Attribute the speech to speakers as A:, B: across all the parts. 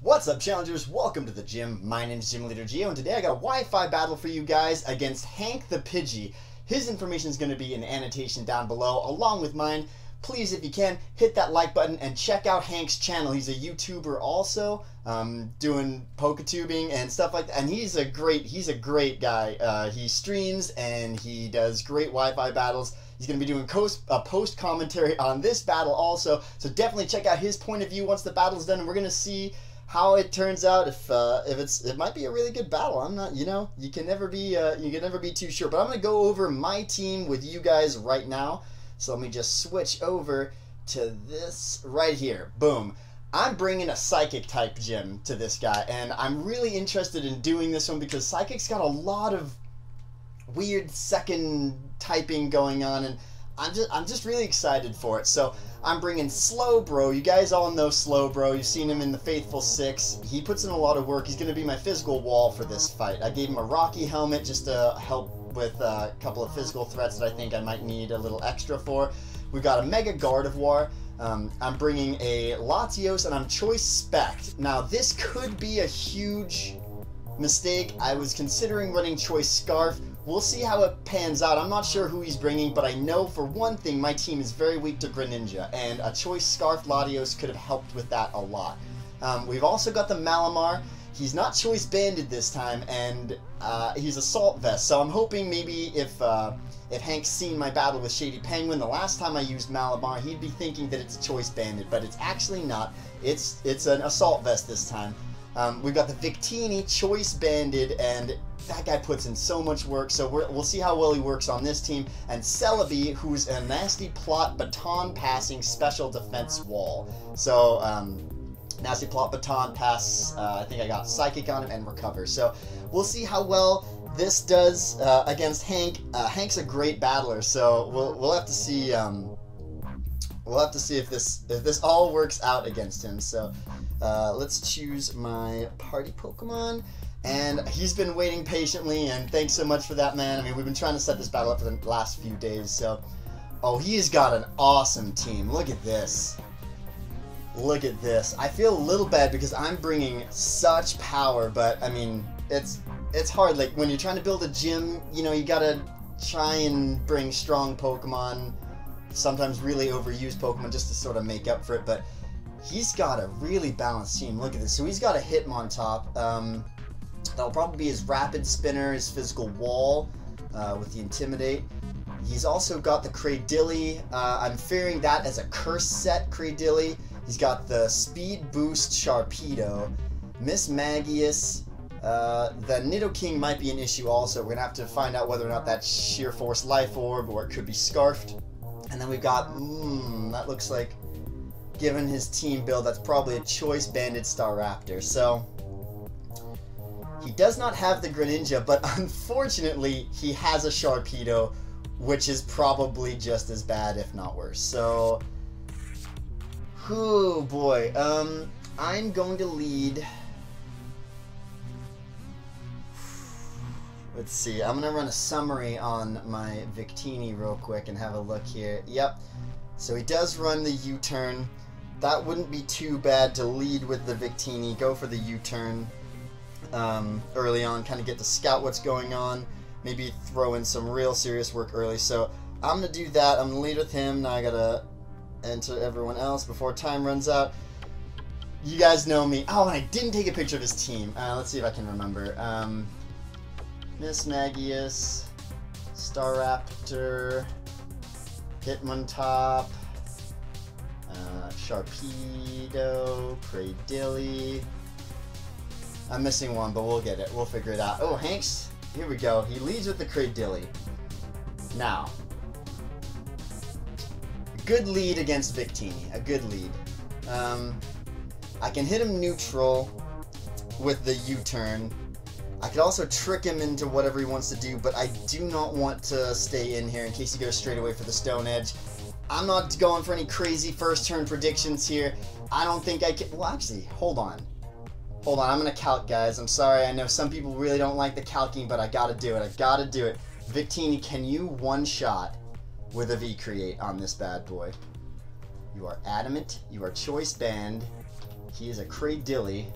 A: What's up, challengers? Welcome to the gym. My name is Gym Leader Geo, and today I got a Wi-Fi battle for you guys against Hank the Pidgey. His information is going to be in the annotation down below, along with mine. Please, if you can, hit that like button and check out Hank's channel. He's a YouTuber also, doing Pokétubing and stuff like that. And he's a great guy. He streams and he does great Wi-Fi battles. He's going to be doing a post commentary on this battle also. So definitely check out his point of view once the battle's done, and we're going to see how it turns out. If it might be a really good battle. I'm not, you can never be too sure. But I'm going to go over my team with you guys right now. So let me just switch over to this right here. Boom. I'm bringing a Psychic type gym to this guy, and I'm really interested in doing this one because Psychic's got a lot of weird second typing going on, and I'm just really excited for it. So I'm bringing Slowbro. You guys all know Slowbro. You've seen him in the Faithful 6. He puts in a lot of work. He's going to be my physical wall for this fight. I gave him a Rocky helmet just to help with a couple of physical threats that I think I might need a little extra for. We've got a Mega-Gardevoir. I'm bringing a Latios, and I'm Choice Spect. Now, this could be a huge mistake. I was considering running Choice Scarf. We'll see how it pans out. I'm not sure who he's bringing, but I know for one thing my team is very weak to Greninja, and a Choice Scarf Latios could have helped with that a lot. We've also got the Malamar. He's not Choice Banded this time, and he's Assault Vest, so I'm hoping maybe if Hank's seen my battle with Shady Penguin the last time I used Malamar, he'd be thinking that it's Choice Banded, but it's actually not. It's an Assault Vest this time. We've got the Victini Choice Banded, and that guy puts in so much work, so we'll see how well he works on this team. And Celebi, who's a Nasty Plot Baton Passing Special Defense Wall. So, Nasty Plot Baton Pass, I think I got Psychic on him and Recover. So, we'll see how well this does against Hank. Hank's a great battler, so we'll have to see. We'll have to see if this all works out against him. So, let's choose my party Pokemon. And he's been waiting patiently, and thanks so much for that, man. I mean, we've been trying to set this battle up for the last few days, so... Oh, he's got an awesome team. Look at this. Look at this. I feel a little bad because I'm bringing such power, but, I mean, it's hard. Like, when you're trying to build a gym, you gotta try and bring strong Pokemon, sometimes really overused Pokemon, just to sort of make up for it, but he's got a really balanced team. Look at this. So he's got a Hitmontop. That'll probably be his Rapid Spinner, his Physical Wall, with the Intimidate. He's also got the Cradilly. I'm fearing that as a Curse set Cradilly. He's got the Speed Boost Sharpedo. Miss Magius. The Nidoking might be an issue also. We're going to have to find out whether or not that's Sheer Force Life Orb, or it could be Scarfed. And then we've got, that looks like, given his team build, that's probably a Choice Banded Staraptor. So... he does not have the Greninja, but unfortunately, he has a Sharpedo, which is probably just as bad, if not worse. So, oh boy, I'm going to lead. Let's see, I'm going to run a summary on my Victini real quick and have a look here. Yep, so he does run the U-turn. That wouldn't be too bad to lead with the Victini, go for the U-turn. Early on, kind of get to scout what's going on, maybe throw in some real serious work early. So I'm gonna do that. I'm gonna lead with him. Now I gotta enter everyone else before time runs out. You guys know me. Oh, and I didn't take a picture of his team. Let's see if I can remember. Miss Magius, Staraptor, Hitmontop, Sharpedo, Cradilly. I'm missing one, but we'll get it. We'll figure it out. Oh, Hank's, here we go. He leads with the Cradilly. Now, a good lead against Victini. A good lead. I can hit him neutral with the U-turn. I could also trick him into whatever he wants to do, but I do not want to stay in here in case he goes straight away for the Stone Edge. I'm not going for any crazy first turn predictions here. I don't think I can... Well, actually, hold on. Hold on, I'm going to calc, guys. I'm sorry, I know some people really don't like the calcing, but I gotta do it. I gotta do it. Victini, can you one-shot with a V-Create on this bad boy? You are adamant. You are choice banned. He is a Cradilly.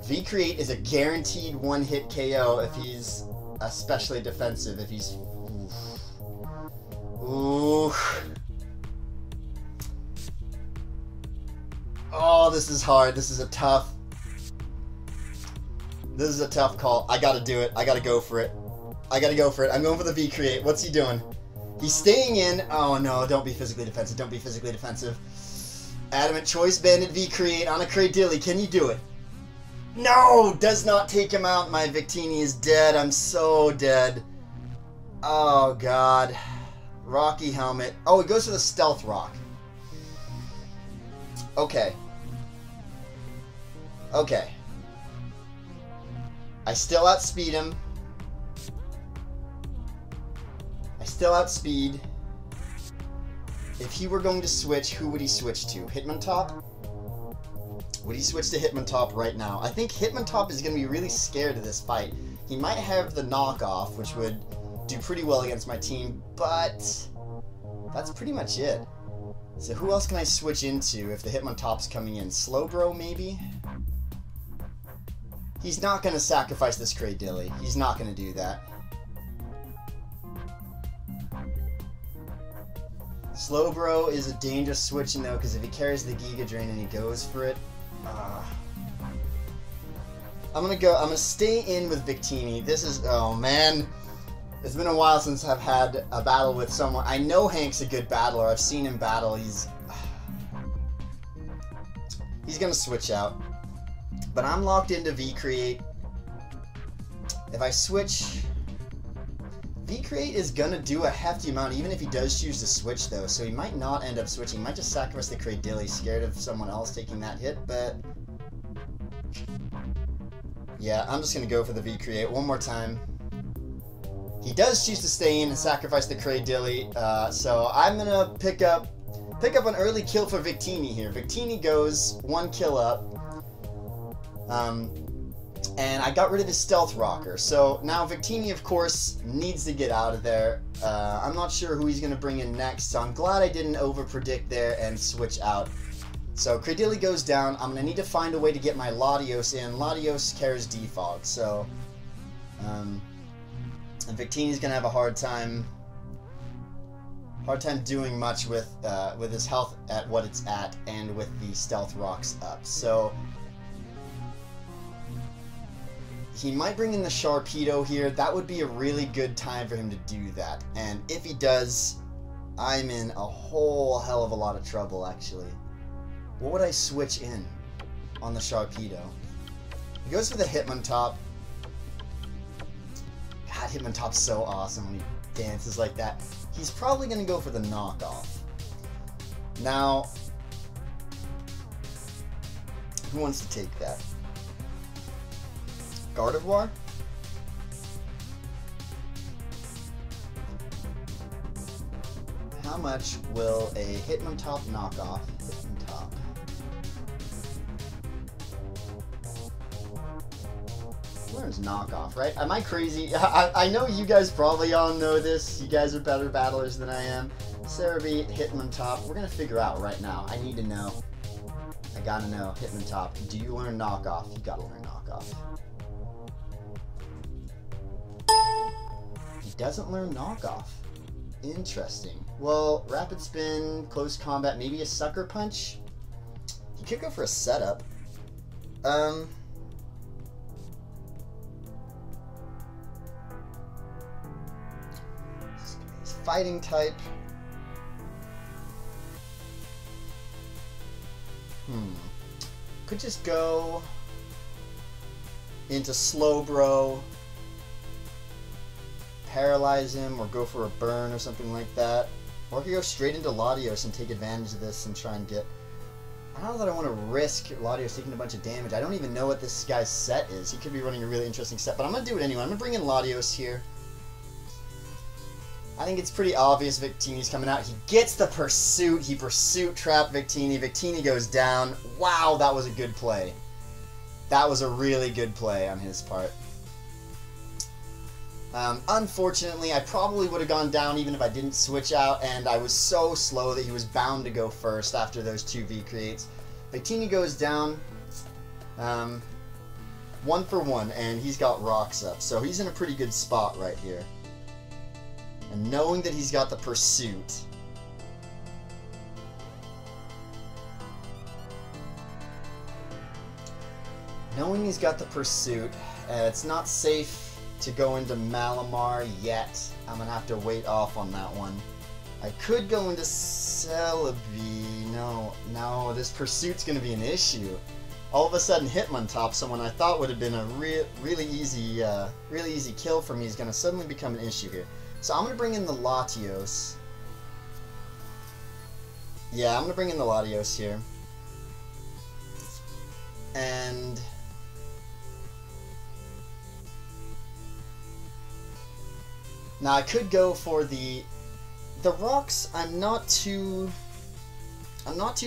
A: V-Create is a guaranteed one-hit KO if he's especially defensive. If he's... Ooh. Oh, this is hard. This is a tough... This is a tough call. I gotta do it. I gotta go for it. I gotta go for it. I'm going for the V-Create. What's he doing? He's staying in. Oh no, don't be physically defensive. Don't be physically defensive. Adamant Choice Banded V-Create on a Cradilly. Can you do it? No! Does not take him out. My Victini is dead. I'm so dead. Oh god. Rocky Helmet. Oh, it goes for the Stealth Rock. Okay. Okay. I still outspeed him. I still outspeed. If he were going to switch, who would he switch to? Hitmontop? Would he switch to Hitmontop right now? I think Hitmontop is going to be really scared of this fight. He might have the knockoff, which would do pretty well against my team, but that's pretty much it. So who else can I switch into if the Hitmontop's coming in? Slowbro, maybe? He's not going to sacrifice this Cradilly. He's not going to do that. Slowbro is a dangerous switching though, because if he carries the Giga Drain and he goes for it, I'm gonna stay in with Victini. This is, oh man, it's been a while since I've had a battle with someone. I know Hank's a good battler. I've seen him battle. He's gonna switch out, but I'm locked into V-Create. If I switch, V-Create is gonna do a hefty amount, even if he does choose to switch though, so he might not end up switching. He might just sacrifice the Cradilly, scared of someone else taking that hit, but... yeah, I'm just gonna go for the V-Create one more time. He does choose to stay in and sacrifice the Cradilly, so I'm gonna pick up an early kill for Victini here. Victini goes 1 kill up. And I got rid of his Stealth Rocker. So now Victini, of course, needs to get out of there. I'm not sure who he's going to bring in next, so I'm glad I didn't over-predict there and switch out. So Cradilly goes down. I'm going to need to find a way to get my Latios in. Latios carries Defog, so... and Victini's going to have a hard time doing much with his health at what it's at and with the Stealth Rocks up. So... he might bring in the Sharpedo here. That would be a really good time for him to do that. And if he does, I'm in a whole hell of a lot of trouble, actually. What would I switch in on the Sharpedo? He goes for the Hitmontop. God, Hitmontop's so awesome when he dances like that. He's probably going to go for the knockoff. Now, who wants to take that? Gardevoir? How much will a Hitmontop knockoff Hitmontop? Learns knockoff, right? Am I crazy? I know you guys probably all know this. You guys are better battlers than I am. Celebi, Hitmontop. We're gonna figure out right now. I need to know. I gotta know. Hitmontop. Do you learn knockoff? You gotta learn knockoff. Doesn't learn knockoff. Interesting. Well, rapid spin, close combat, maybe a sucker punch. He could go for a setup. He's fighting type. Could just go into Slowbro. Paralyze him or go for a burn or something like that. Or I could go straight into Latios and take advantage of this and try and get... I don't know that I want to risk Latios taking a bunch of damage. I don't even know what this guy's set is. He could be running a really interesting set, but I'm going to do it anyway. I'm going to bring in Latios here. I think it's pretty obvious Victini's coming out. He gets the Pursuit. He Pursuit trapped Victini. Victini goes down. Wow, that was a good play. That was a really good play on his part. Unfortunately, I probably would have gone down even if I didn't switch out, and I was so slow that he was bound to go first after those two V-Creates. Victini goes down. 1 for 1, and he's got rocks up. So he's in a pretty good spot right here. And knowing that he's got the pursuit... Knowing he's got the pursuit, it's not safe to go into Malamar yet. I'm going to have to wait off on that one. I could go into Celebi. No, this pursuit's going to be an issue. All of a sudden, Hitmontop, someone I thought would have been a really easy kill for me, is going to suddenly become an issue here. So I'm going to bring in the Latios. Yeah, I'm going to bring in the Latios here. And... now I could go for the rocks. I'm not too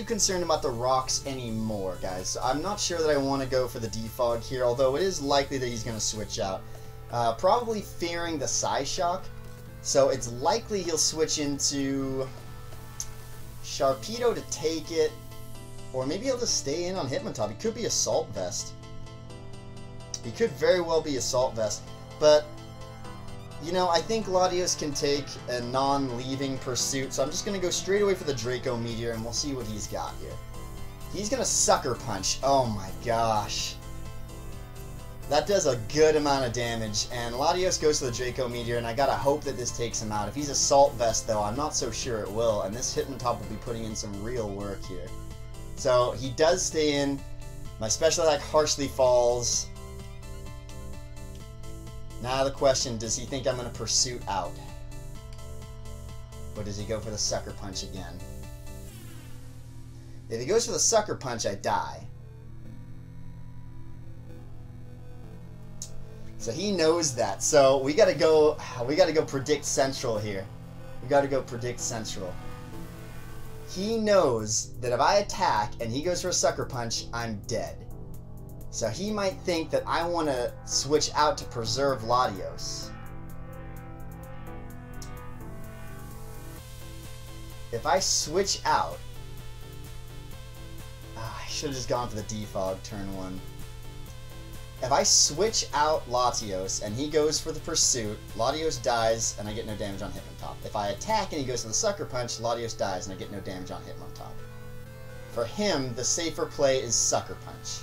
A: concerned about the rocks anymore, guys. So I'm not sure that I want to go for the defog here, although it is likely that he's going to switch out. Probably fearing the Psyshock, so it's likely he'll switch into Sharpedo to take it, or maybe he'll just stay in on Hitmontop. He could be Assault Vest. He could very well be Assault Vest, but... you know, I think Latios can take a non-leaving pursuit, so I'm just going to go straight away for the Draco Meteor, and we'll see what he's got here. He's going to Sucker Punch. Oh my gosh. That does a good amount of damage, and Latios goes to the Draco Meteor, and I gotta hope that this takes him out. If he's Assault Vest, though, I'm not so sure it will, and this Hitmontop will be putting in some real work here. So, he does stay in. My special attack harshly falls. Now the question, does he think I'm going to Pursuit out? Or does he go for the Sucker Punch again? If he goes for the Sucker Punch, I die. So he knows that. So we gotta go Predict Central here. We gotta go Predict Central. He knows that if I attack and he goes for a Sucker Punch, I'm dead. So he might think that I want to switch out to preserve Latios. If I switch out... I should have just gone for the defog turn 1. If I switch out Latios and he goes for the Pursuit, Latios dies and I get no damage on Hitmontop. If I attack and he goes for the Sucker Punch, Latios dies and I get no damage on Hitmontop. For him, the safer play is Sucker Punch.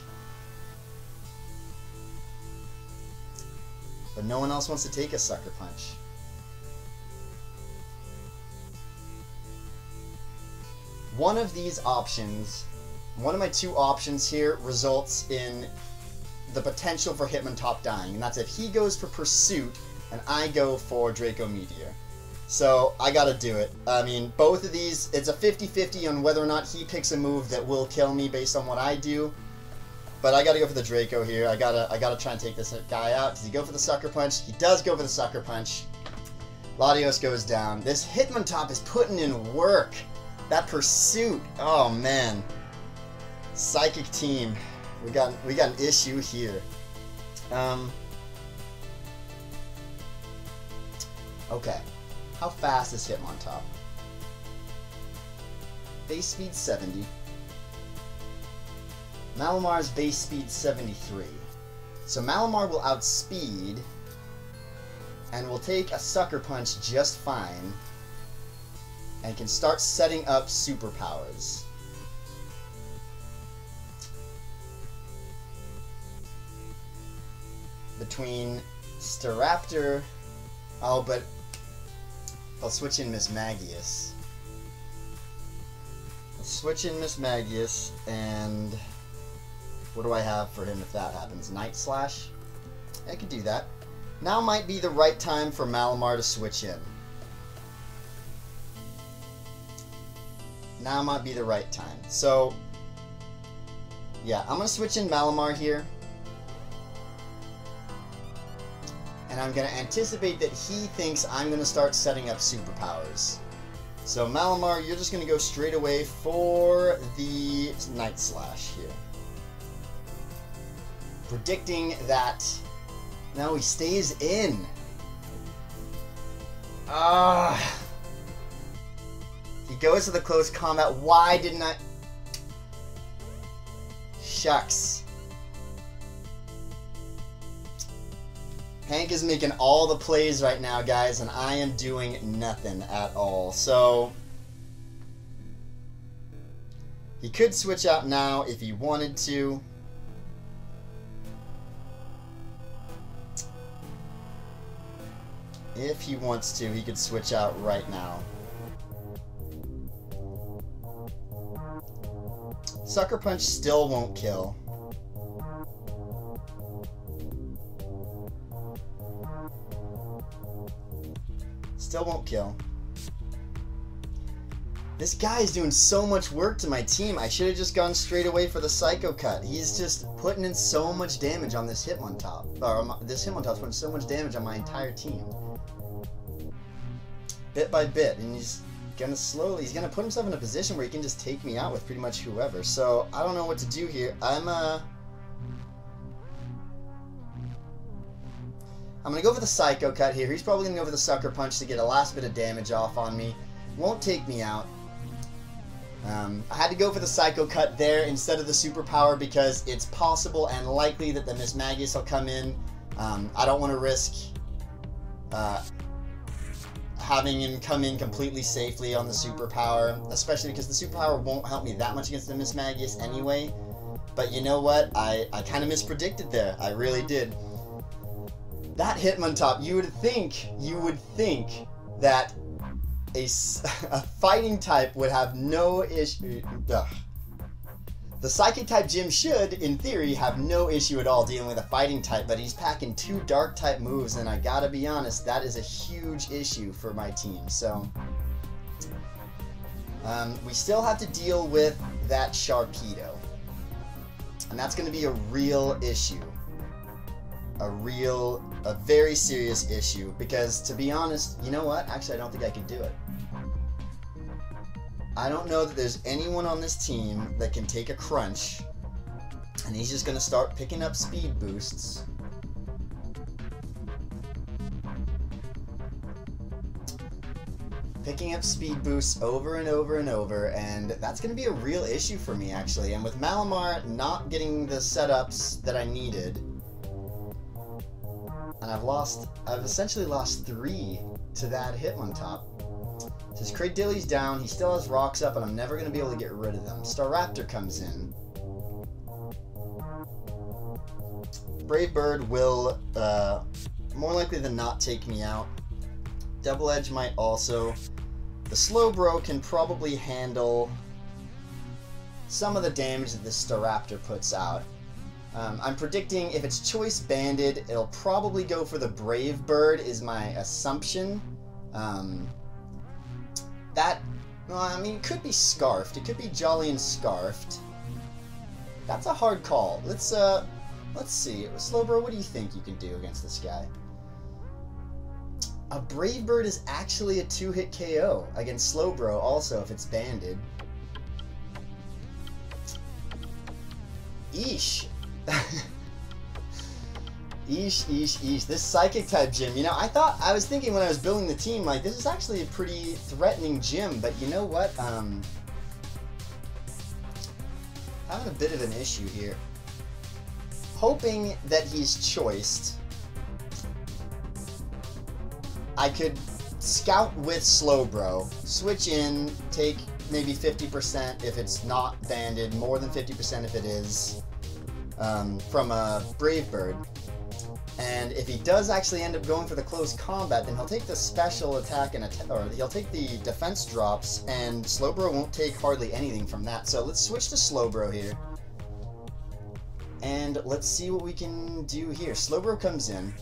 A: But no one else wants to take a Sucker Punch. One of these options, one of my two options here, results in the potential for Hitmontop dying. And that's if he goes for Pursuit and I go for Draco Meteor. So I gotta do it. I mean, both of these, it's a 50-50 on whether or not he picks a move that will kill me based on what I do. But I gotta go for the Draco here. I gotta try and take this guy out. Does he go for the Sucker Punch? He does go for the Sucker Punch. Latios goes down. This Hitmontop is putting in work. That Pursuit. Oh man. Psychic team. We got an issue here. Okay. How fast is Hitmontop? Base speed 70. Malamar's base speed 73. So Malamar will outspeed and will take a Sucker Punch just fine and can start setting up superpowers. Between Staraptor... oh, but I'll switch in Miss Magius. I'll switch in Miss Magius and... what do I have for him if that happens? Night Slash? I could do that. Now might be the right time for Malamar to switch in. Now might be the right time. So, yeah, I'm going to switch in Malamar here. And I'm going to anticipate that he thinks I'm going to start setting up superpowers. So Malamar, you're just going to go straight away for the Night Slash here. Predicting that... no, he stays in. He goes to the close combat. Why didn't I... shucks. Hank is making all the plays right now, guys, and I am doing nothing at all. So he could switch out now if he wanted to. If he wants to, he could switch out right now. Sucker Punch still won't kill. Still won't kill. This guy is doing so much work to my team. I should have just gone straight away for the Psycho Cut. He's just putting in so much damage on this Hitmontop. Or this Hitmontop's putting so much damage on my entire team. Bit by bit. And he's gonna he's gonna put himself in a position where he can just take me out with pretty much whoever. So I don't know what to do here. I'm gonna go for the Psycho Cut here. He's probably gonna go for the Sucker Punch to get a last bit of damage off on me. Won't take me out. I had to go for the Psycho Cut there instead of the Superpower because it's possible and likely that the Miss Magius will come in. I don't want to risk having him come in completely safely on the Superpower, especially because the Superpower won't help me that much against the Miss Magius anyway. But you know what? I kind of mispredicted there. I really did. That Hitmontop, you would think that a fighting type would have no issue. Ugh. The Psychic type gym should, in theory, have no issue at all dealing with a fighting type, but he's packing 2 Dark type moves, and I gotta be honest, that is a huge issue for my team. So, we still have to deal with that Sharpedo, and that's gonna be a real issue. A very serious issue, because to be honest, you know what? Actually, I don't think I can do it. I don't know that there's anyone on this team that can take a crunch, and he's just going to start picking up speed boosts. Picking up speed boosts over and over and over, and that's going to be a real issue for me, actually. And with Malamar not getting the setups that I needed, and I've essentially lost 3 to that Hitmontop. His Cradilly's down, he still has rocks up, and I'm never going to be able to get rid of them. Staraptor comes in. Brave Bird will, more likely than not, take me out. Double Edge might also. The Slowbro can probably handle some of the damage that this Staraptor puts out. I'm predicting if it's Choice Banded, it'll probably go for the Brave Bird, is my assumption. Well, I mean, it could be Scarfed. It could be Jolly and Scarfed. That's a hard call. Let's see. Slowbro, what do you think you can do against this guy? A Brave Bird is actually a 2-hit KO against Slowbro also if it's banded. Eesh. Eesh. This Psychic type gym, you know, I was thinking when I was building the team, like, this is actually a pretty threatening gym, but you know what? Having a bit of an issue here. Hoping that he's choiced, I could scout with Slowbro, switch in, take maybe 50% if it's not banded, more than 50% if it is, from a Brave Bird. And if he does actually end up going for the close combat, then he'll take the special attack and or he'll take the defense drops, and Slowbro won't take hardly anything from that. So let's switch to Slowbro here. And let's see what we can do here. Slowbro comes in.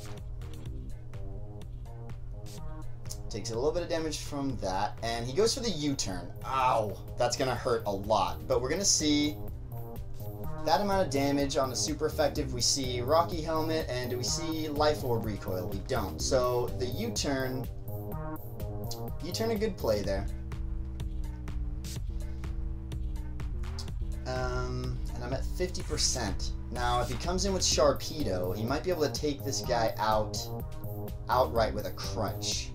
A: Takes a little bit of damage from that, and he goes for the U-turn. Ow! That's gonna hurt a lot, but we're gonna see that amount of damage on the super effective. We see Rocky Helmet, and do we see Life Orb recoil? We don't. So the U-turn, a good play there. And I'm at 50%. Now, if he comes in with Sharpedo, he might be able to take this guy outright with a crunch.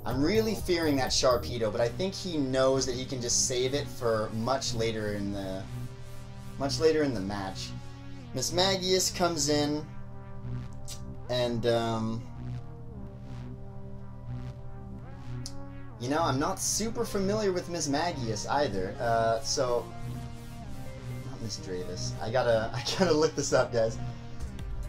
A: I'm really fearing that Sharpedo, but I think he knows that he can just save it for much later in the match. Miss Magius comes in. And, you know, I'm not super familiar with Miss Magius either, so... Not Miss Dravis. I gotta look this up, guys.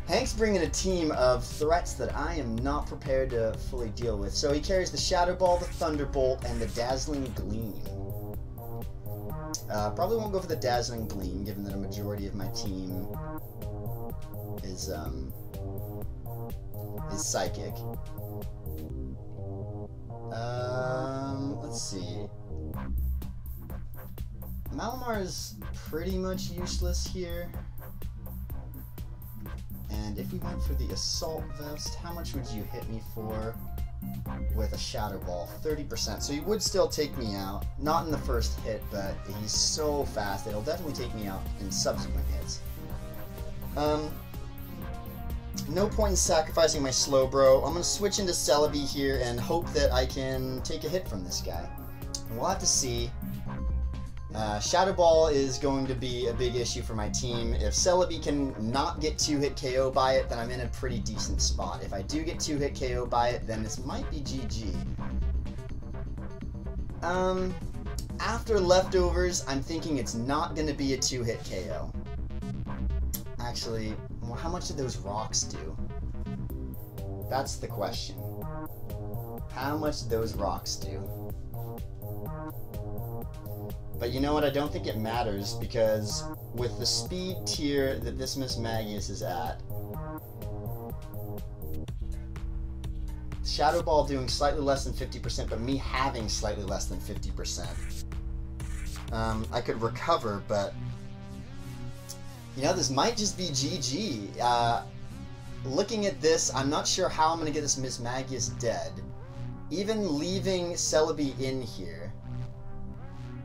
A: Hank's bringing a team of threats that I am not prepared to fully deal with. So he carries the Shadow Ball, the Thunderbolt, and the Dazzling Gleam. Probably won't go for the Dazzling Gleam, given that a majority of my team is Psychic. Let's see. Malamar is pretty much useless here. And if we went for the Assault Vest, how much would you hit me for with a Shadow Ball? 30%. So he would still take me out. Not in the first hit, but he's so fast that he'll definitely take me out in subsequent hits. No point in sacrificing my Slowbro. I'm going to switch into Celebi here and hope that I can take a hit from this guy. And we'll have to see. Shadow Ball is going to be a big issue for my team. If Celebi can not get 2-hit KO by it, then I'm in a pretty decent spot. If I do get 2-hit KO by it, then this might be GG. After leftovers, I'm thinking it's not going to be a 2-hit KO. Actually, well, how much did those rocks do? That's the question. How much did those rocks do? But you know what, I don't think it matters, because with the speed tier that this Miss Magius is at, Shadow Ball doing slightly less than 50%, but me having slightly less than 50%. I could recover, but, you know, this might just be GG. Looking at this, I'm not sure how I'm going to get this Miss Magius dead. Even leaving Celebi in here,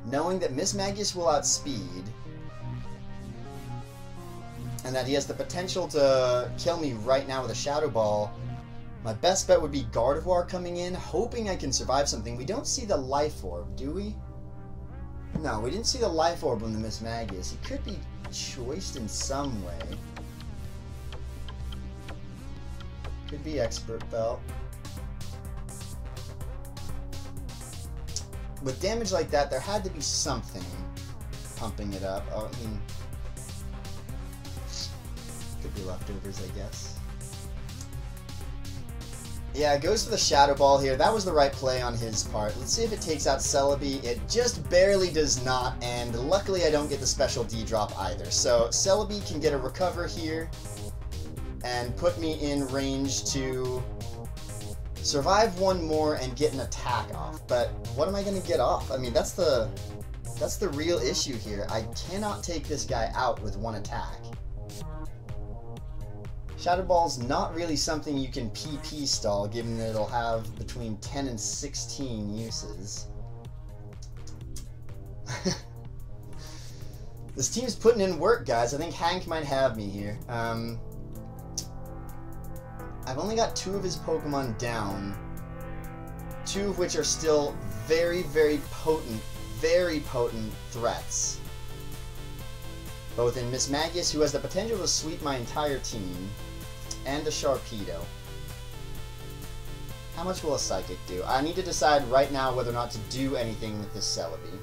A: knowing that Miss Magius will outspeed, and that he has the potential to kill me right now with a Shadow Ball, my best bet would be Gardevoir coming in, hoping I can survive something. We don't see the Life Orb, do we? No, we didn't see the Life Orb on the Miss Magius. He could be choiced in some way. Could be Expert Belt. With damage like that, there had to be something pumping it up. Oh, I mean, could be leftovers, I guess. Yeah, it goes for the Shadow Ball here. That was the right play on his part. Let's see if it takes out Celebi. It just barely does not, and luckily I don't get the special D drop either. So Celebi can get a recover here and put me in range to survive one more and get an attack off. But what am I going to get off? I mean, that's the real issue here. I cannot take this guy out with one attack. Shadow Ball's not really something you can PP stall, given that it'll have between 10 and 16 uses. This team's putting in work, guys. I think Hank might have me here. I've only got 2 of his Pokemon down, 2 of which are still very, very potent threats. Both in Miss Magius, who has the potential to sweep my entire team, and the Sharpedo. How much will a Psychic do? I need to decide right now whether or not to do anything with this Celebi.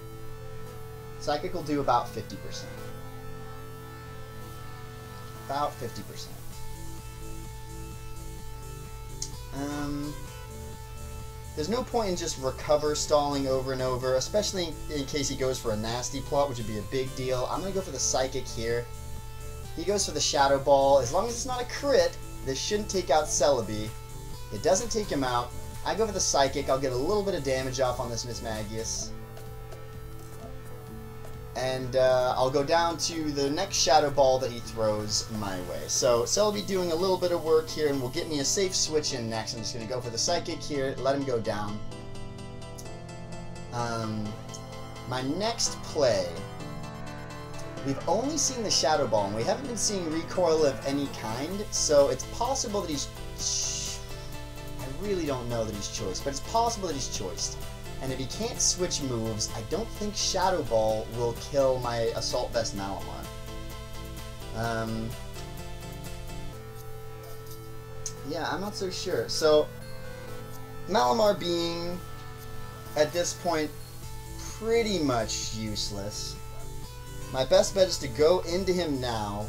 A: Psychic will do about 50%. About 50%. There's no point in just recover stalling over and over, especially in case he goes for a nasty plot, which would be a big deal. I'm going to go for the Psychic here. He goes for the Shadow Ball. As long as it's not a crit, this shouldn't take out Celebi. It doesn't take him out. I go for the Psychic. I'll get a little bit of damage off on this Miss Magius. And I'll go down to the next Shadow Ball that he throws my way. So Celebi doing a little bit of work here and will get me a safe switch in next. I'm just going to go for the Psychic here, let him go down. My next play, we've only seen the Shadow Ball, and we haven't been seeing recoil of any kind, so it's possible that he's... I really don't know that he's choiced, but it's possible that he's choiced. And if he can't switch moves, I don't think Shadow Ball will kill my Assault Vest Malamar. Yeah, I'm not so sure. So, Malamar being, at this point, pretty much useless. My best bet is to go into him now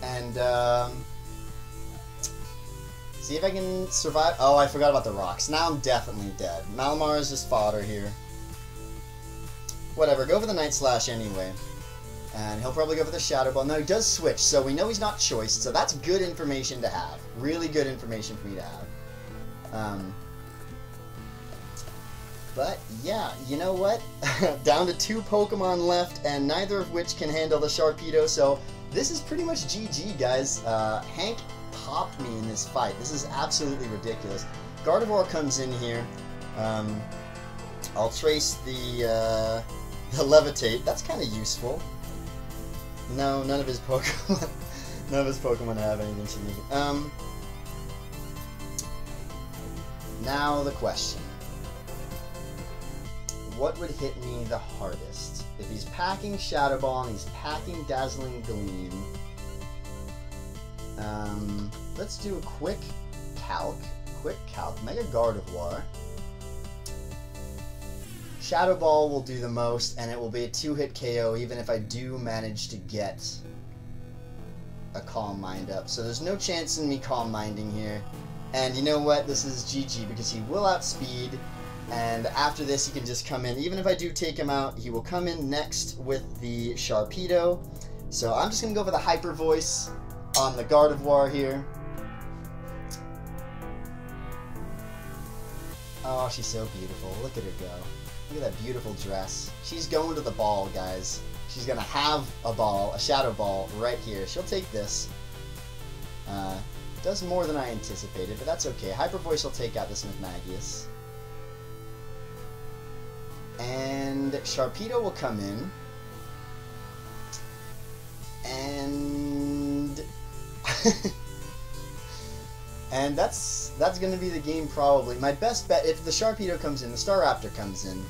A: and see if I can survive. Oh, I forgot about the rocks. Now I'm definitely dead. Malamar is just fodder here. Whatever, go for the Night Slash anyway. And he'll probably go for the Shadow Ball. No, he does switch, so we know he's not choiced, so that's good information to have. Really good information for me to have. But, yeah, you know what? Down to 2 Pokemon left, and neither of which can handle the Sharpedo, so this is pretty much GG, guys. Hank topped me in this fight. This is absolutely ridiculous. Gardevoir comes in here. I'll trace the Levitate. That's kind of useful. No, none of his Pokemon... none of his Pokemon have anything significant. Now the question. What would hit me the hardest? If he's packing Shadow Ball and he's packing Dazzling Gleam... let's do a quick calc. Mega-Gardevoir. Shadow Ball will do the most, and it will be a 2-hit KO even if I do manage to get a Calm Mind up. So there's no chance in me Calm Minding here. And you know what? This is GG because he will outspeed, and after this he can just come in. Even if I do take him out, he will come in next with the Sharpedo. So I'm just going to go for the Hyper Voice on the Gardevoir here. Oh, she's so beautiful. Look at her go. Look at that beautiful dress. She's going to the ball, guys. She's going to have a ball, a Shadow Ball, right here. She'll take this. Does more than I anticipated, but that's okay. Hyper Voice will take out this Magius. And Sharpedo will come in. And... and that's going to be the game probably. My best bet, if the Sharpedo comes in, the Staraptor comes in,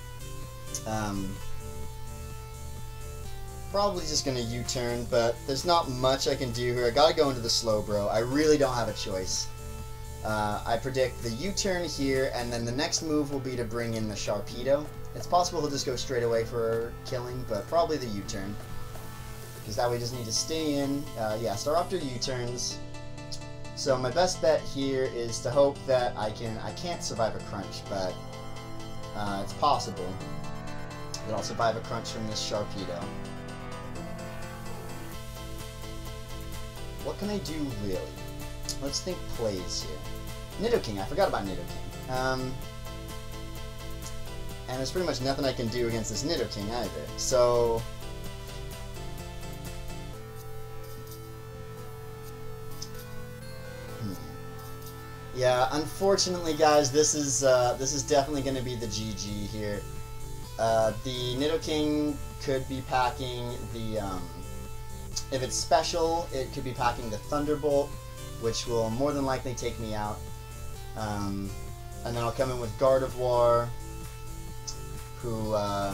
A: probably just going to U-turn, but there's not much I can do here. I got to go into the Slowbro. I really don't have a choice. I predict the U-turn here, and then the next move will be to bring in the Sharpedo. It's possible he'll just go straight away for killing, but probably the U-turn. Because that way he doesn't need to stay in. Yeah, Staraptor U-turns. So my best bet here is to hope that I can't survive a crunch, but it's possible that I'll survive a crunch from this Sharpedo. What can I do really? Let's think plays here. Nidoking, I forgot about Nidoking. And there's pretty much nothing I can do against this Nidoking either. So yeah, unfortunately, guys, this is definitely going to be the GG here. The Nidoking could be packing the, if it's special, it could be packing the Thunderbolt, which will more than likely take me out. And then I'll come in with Gardevoir, who, I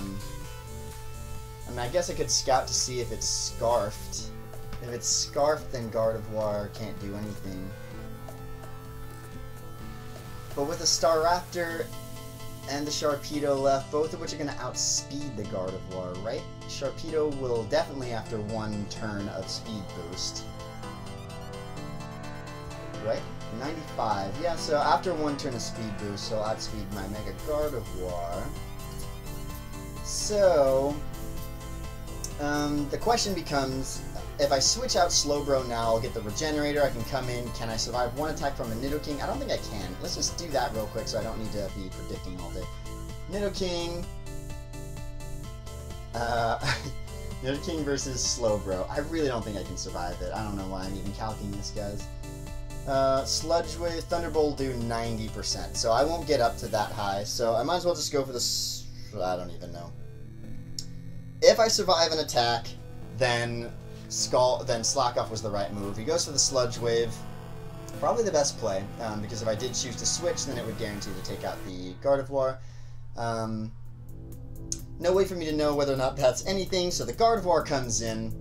A: mean, I guess I could scout to see if it's Scarfed. If it's Scarfed, then Gardevoir can't do anything. But with the Staraptor and the Sharpedo left, both of which are going to outspeed the Gardevoir, right? Sharpedo will definitely after one turn of speed boost. Right? 95. Yeah, so after one turn of speed boost, so I'll outspeed my Mega-Gardevoir. So, the question becomes, if I switch out Slowbro now, I'll get the Regenerator, I can come in, can I survive one attack from a Nidoking? I don't think I can. Let's just do that real quick so I don't need to be predicting all day. Nidoking... Nidoking versus Slowbro. I really don't think I can survive it. I don't know why I'm even calculating this, guys. Sludge Wave, Thunderbolt do 90%, so I won't get up to that high, so I might as well just go for the... I don't even know. If I survive an attack, then Slack Off was the right move. He goes for the Sludge Wave. Probably the best play, because if I did choose to switch, then it would guarantee to take out the Gardevoir. No way for me to know whether or not that's anything, so the Gardevoir comes in.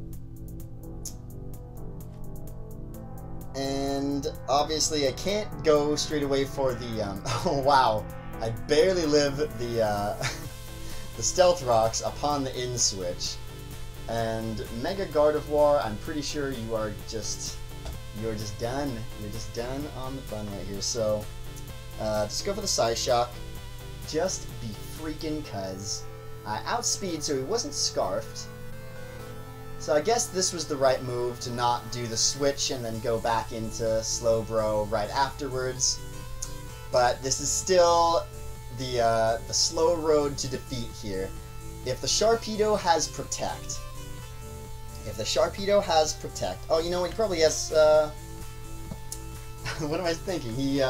A: And obviously I can't go straight away for the, oh wow, I barely live the, the Stealth Rocks upon the in switch. And Mega-Gardevoir, I'm pretty sure you're just done. You're just done on the fun right here. So, just go for the Psyshock. Just be freaking cuz. I outspeed, so he wasn't scarfed. So I guess this was the right move to not do the switch and then go back into Slowbro right afterwards. But this is still the slow road to defeat here. If the Sharpedo has Protect, oh, you know what? He probably has. What am I thinking? He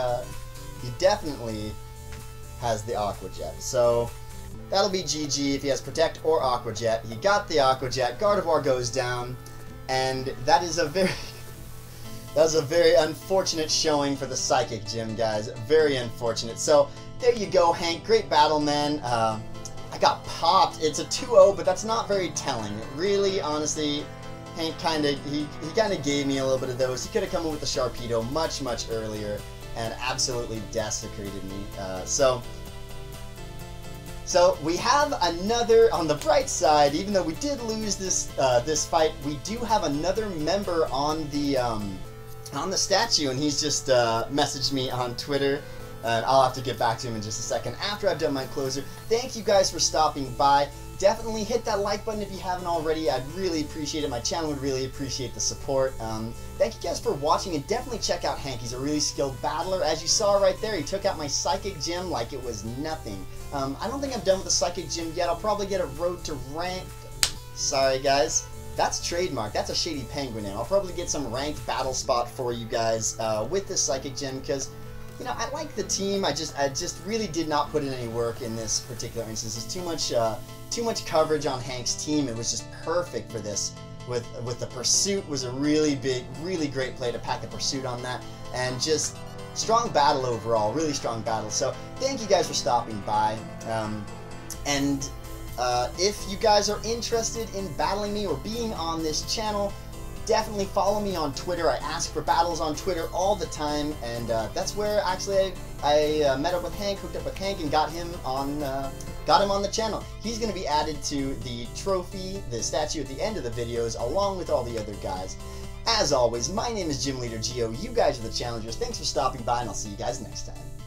A: definitely has the Aqua Jet. So that'll be GG if he has Protect or Aqua Jet. He got the Aqua Jet. Gardevoir goes down, and that is a very unfortunate showing for the Psychic Gym, guys. Very unfortunate. So there you go, Hank. Great battle, man. I got popped. It's a 2-0, but that's not very telling. Really, honestly, Hank kind of gave me a little bit of those. He could have come in with the Sharpedo much earlier and absolutely desecrated me. So we have another, on the bright side, even though we did lose this this fight, we do have another member on the statue, and he's just messaged me on Twitter. And I'll have to get back to him in just a second after I've done my closer. Thank you guys for stopping by. Definitely hit that like button if you haven't already. I'd really appreciate it. My channel would really appreciate the support. Thank you guys for watching, and definitely check out Hank. He's a really skilled battler. As you saw right there, he took out my Psychic Gym like it was nothing. I don't think I'm done with the Psychic Gym yet. I'll probably get a road to rank. Sorry, guys. That's trademark. That's a shady penguin name. I'll probably get some ranked battle spot for you guys with this Psychic Gym, because you know, I like the team. I just really did not put in any work in this particular instance. There's too much coverage on Hank's team. It was just perfect for this. With the Pursuit was a really big, really great play to pack the Pursuit on that, and just strong battle overall. Really strong battle. So thank you guys for stopping by. If you guys are interested in battling me or being on this channel, definitely follow me on Twitter. I ask for battles on Twitter all the time, and that's where actually I met up with Hank, hooked up with Hank, and got him on the channel. He's going to be added to the trophy, the statue at the end of the videos, along with all the other guys. As always, my name is Gym Leader Geo. You guys are the challengers. Thanks for stopping by, and I'll see you guys next time.